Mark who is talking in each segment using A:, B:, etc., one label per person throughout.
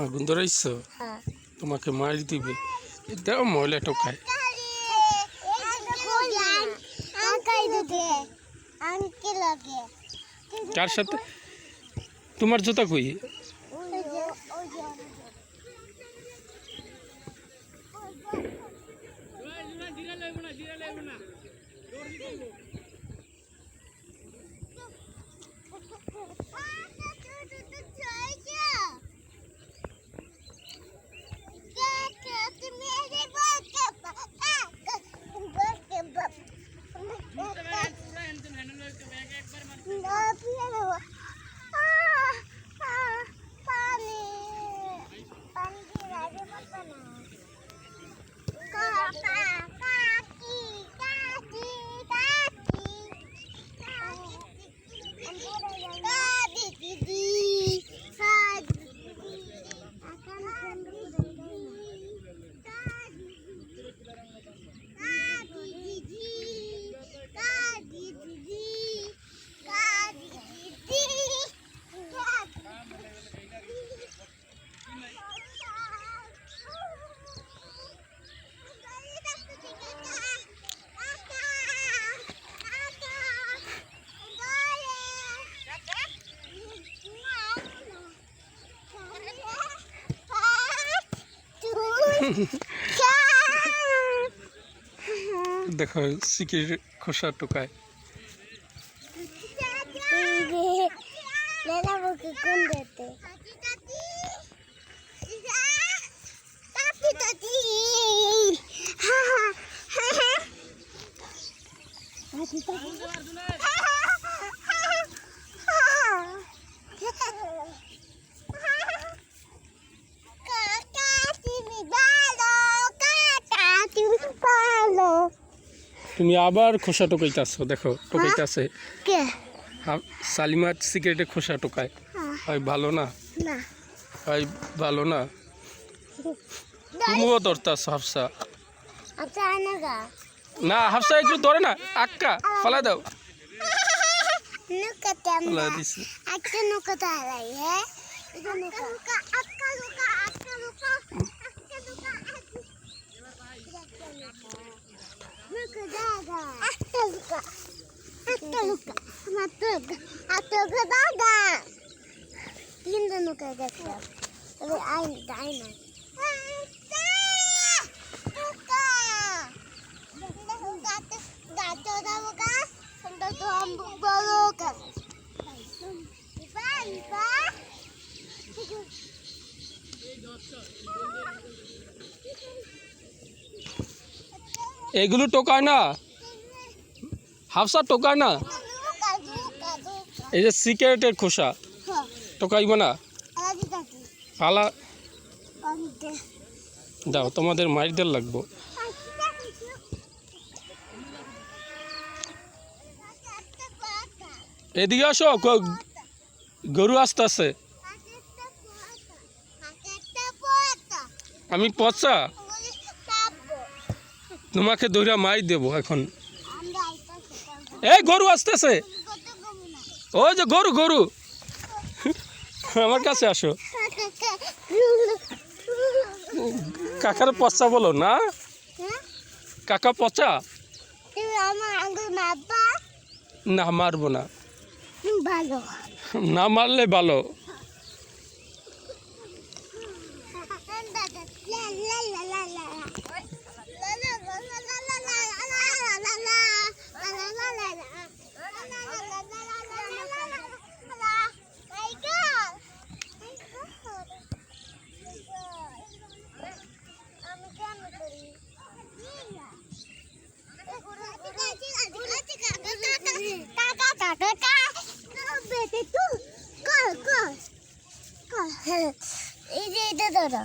A: আগুন ধরাইছো? তোমাকে মারি দিবে। দাও ময়লা টোকায়। কার সাথে? তোমার জুতা কই? দেখো সিকির খোসা টোকায়। তুমি আবার খোসা টোকাইতেছো। দেখো টোকাইতেছে। সালিমার সিগারেটে খোসা টোকায়। হয় ভালো না? হয় ভালো না? তুমিও ধরতেছ হাফসা। না হাফসা একটু ধরে না। আক্কা ফেলা দাও। এগুলো টোকায় না হাফসা, টোকায় না। এই যে সিগারেটের খোসা টোকাইব না। ফালা দাও, তোমাদের মাইরদের লাগবো। এদিকে আসো, গরু আসতেছে। আমি পচা তোমাকে দৌড়া মাই দেবো এখন। এই গরু আসতেছে। ওই যে গরু গরু আমার কাছে আসো। কাকার পচা বলো না। কাকা পচা?
B: তুমি আমার আঙ্গুল মারবা?
A: না মারবো না।
B: ভালো।
A: না মারলে ভালো।
B: এই যে এটা ধরো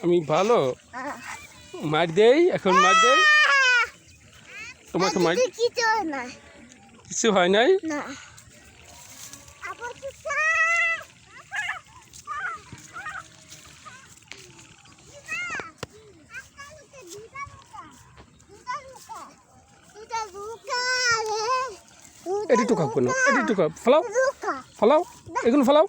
A: আমি ভালো মার দেই, এখন মার দেই তোমাকে মার। কিছু হয় নাই। এটি টুকা কোনো এটি টুকা ফেলাও ফেলাও এগুলো ফেলাও।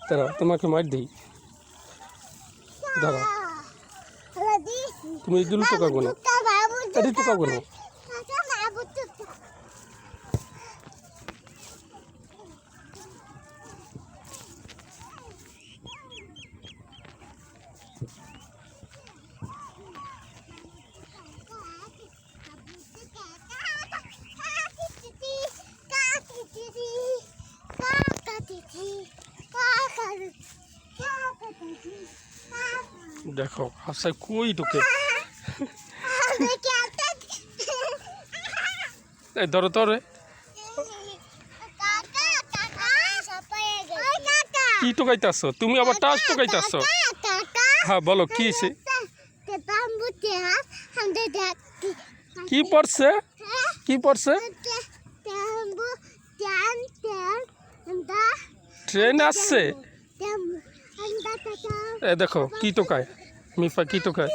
A: দাঁড়াও তোমাকে মার দিই, দাঁড়াও তুমি এগুলো টুকা কোনো এটি টুকা কোনো। দেখো হাফসায় কই ঢুকে। এই ধরো ধরে কি টোকাইতেছ তুমি, আবার টাস টোকাইতেছ। হ্যাঁ বলো কি হয়েছে, কি পড়ছে কি পড়ছে? ট্রেন আসছে। এ দেখো কি টোকায় মিফা, কি টোকায়।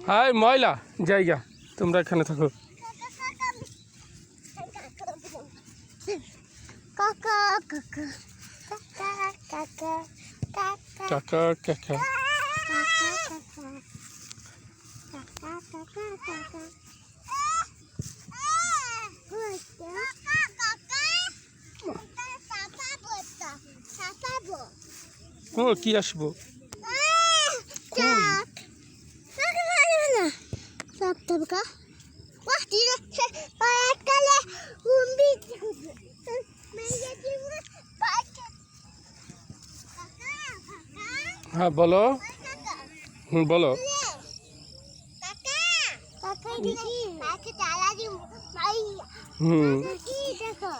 A: হাই ময়লা জায়গা, তোমরা এখানে থাকো।
B: কাকা কাকা কাকা
A: কাকা কাকা ও কি আসবো
B: Sắp tập cả quá đi đây. এককালে উম্বি মেয়ে দিব পাকে কাকা
A: হ্যাঁ বলো। বলো।
B: কাকা কাকা দিদি কাকে চালা দি ভাই কি দেখো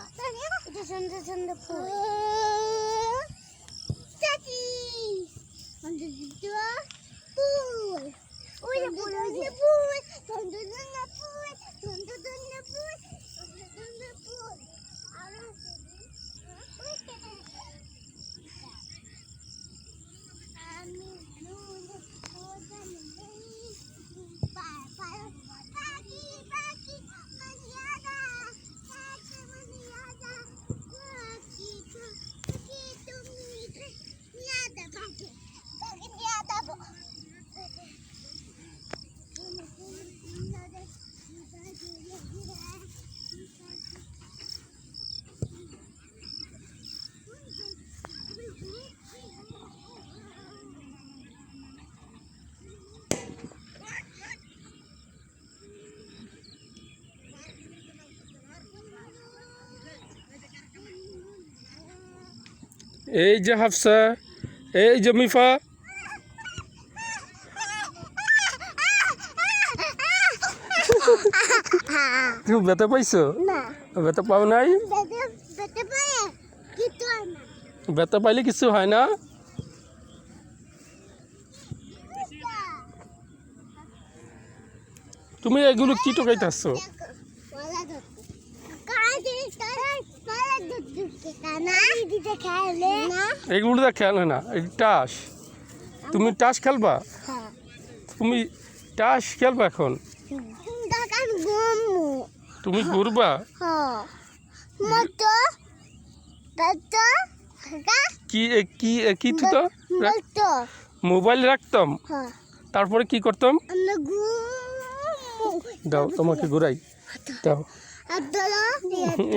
B: এটা সুন্দর সুন্দর ফুল চাচি সুন্দর সুন্দর ফুল ওই যে ফুল সুন্দর সুন্দর ফুল সুন্দর সুন্দর ফুল সুন্দর সুন্দর ফুল আর আমি
A: এই যে হাফসা, এই যে মিফা। তুমি ব্যথা পাইছো?
B: না
A: ব্যথা পাও নাই?
B: বেতে পায়ে কিছু হয় না
A: ব্যথা পাইলে কিছু হয় না? তুমি এগুলো কি টোকাইতেছো? এগুলো তো খেলে না, এই টাস। তুমি টাস খেলবা? তুমি টাস খেলবা এখন? তুমি ঘুরবা? কি কি কি তো মোবাইল রাখতাম, তারপরে কি করতাম? দাও তোমাকে ঘুরাই দাও।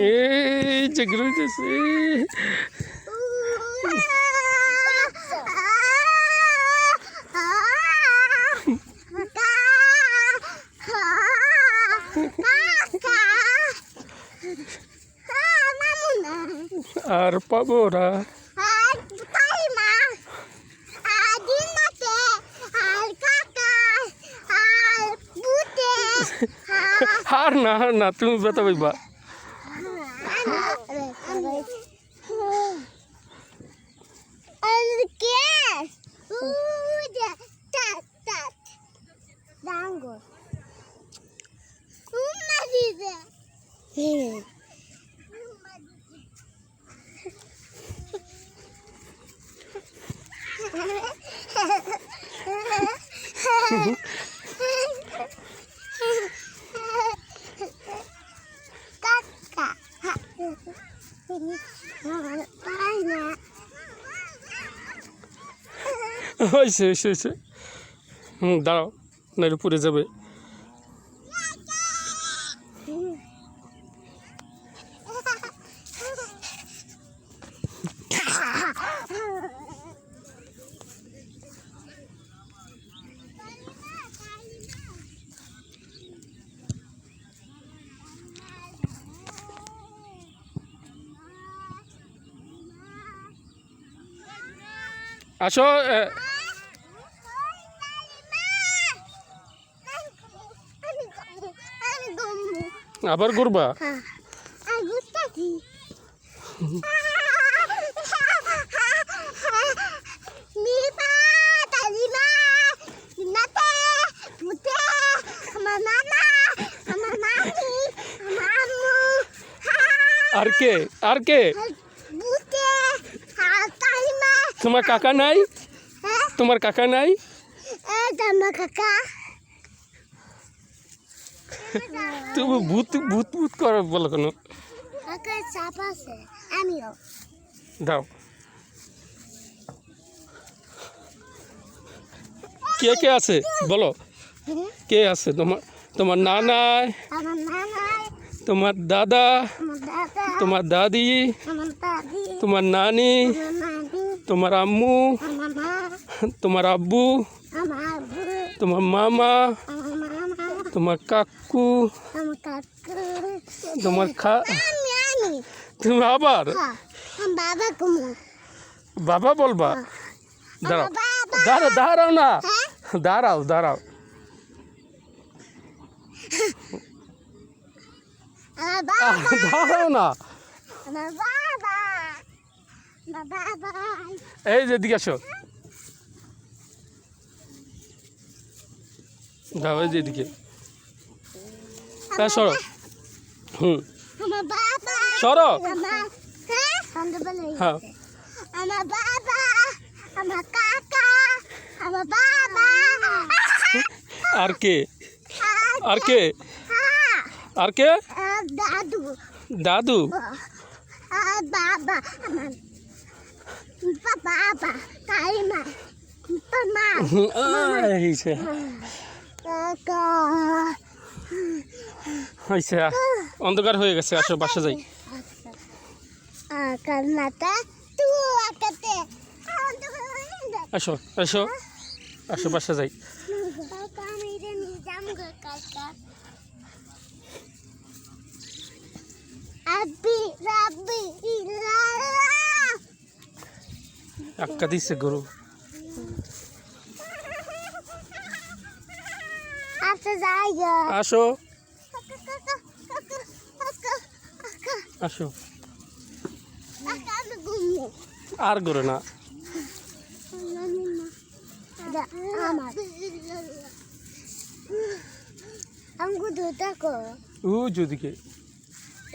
A: এই যে ঘুরাইতেছে। আর পাবো না। হার না, হার না, তুমি ব্যথা পাইবা। হয়েছে হয়েছে হয়েছে। দাঁড়াও, নাইলে পড়ে যাবে। আসো। আবার ঘুরবা? আর কে? আর কে? তোমার কাকা নাই? তোমার কাকা নাই?
B: কাকা
A: তুমি ভূত ভূত ভূত করো বলো কেন?
B: আমিও
A: দাও। কে কে আছে বলো? কে আছে? তোমার তোমার নানাই, তোমার দাদা, তোমার দাদি, তোমার নানি, তোমার আম্মু, তোমার আব্বু, তোমার মামা, তোমার কাকু,
B: আমার কাকু,
A: তোমার
B: আমি
A: তুমি আবার
B: হ্যাঁ আমার বাবা কুমু
A: বাবা বলবা? দাঁড়াও
B: বাবা
A: দাঁড়াও দাঁড়াও না,
B: হ্যাঁ
A: দাঁড়াও দাঁড়াও।
B: আমার বাবা
A: দাঁড়াও না,
B: আমার বাবা আমার বাবা
A: এই যে এদিকে আসো, দাও এই যে এদিকে, হ্যাঁ সরো,
B: আমার বাবা
A: সরো,
B: আমার হ্যাঁ সন্ধ্যাবেলা
A: হ্যাঁ
B: আমার বাবা আমার কাকা আমার বাবা
A: আর কে, আর কে, আর কে,
B: দাদু
A: দাদু,
B: বাবা আমার বাবা কাইমা মা
A: হয়েছে
B: কাকা
A: হয়েছে, অন্ধকার হয়ে গেছে, আসো বাসা যাই।
B: কান্নাটা তু আকাতে
A: আসো আসো আসো বাসা যাই।
B: কাকা আমি রে নিজাম গো কাকা আবি রাবি ইলা
A: আক্কা দিচ্ছে গরু,
B: আচ্ছা যাই গো
A: আসো
B: কাকা কাকা কাকা কাকা
A: আসো,
B: কাকা আমি ঘুমো
A: আর গরু না,
B: আমার আমগো দুটা কো
A: ও যদিকে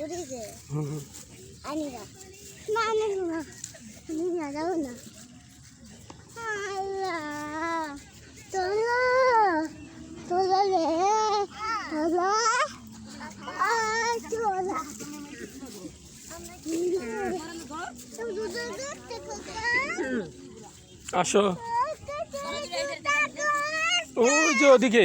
B: উড়িছে আনিরা না না না আমি না যাও না আল্লাহ তোলো তোলো রে তোলো তোলা
A: আসো, ও যে ওদিকে,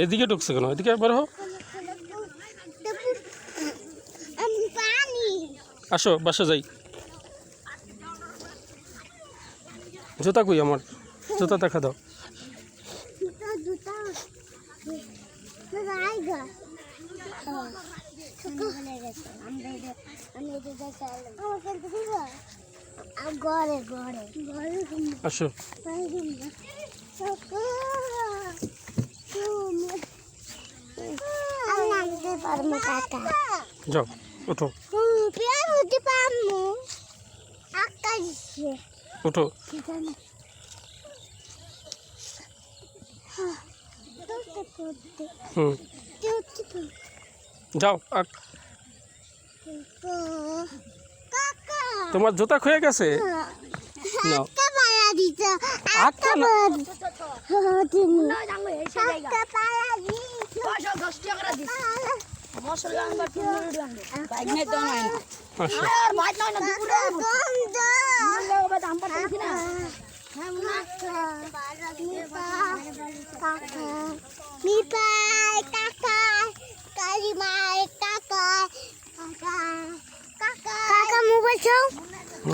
A: এদিকে ঢুকছে কেন, এদিকে একবার হো, আসো বাসা যাই। জুতা কই আমার, জুতা দেখা দাও,
B: ঘরে ঘরে ঘরে
A: আসো যাও ওঠো, ওঠো, যাও, তোমার জুতা খুয়ে গেছে, নাও আটটা না, আসো
B: Mi pai, kakak, kalimai.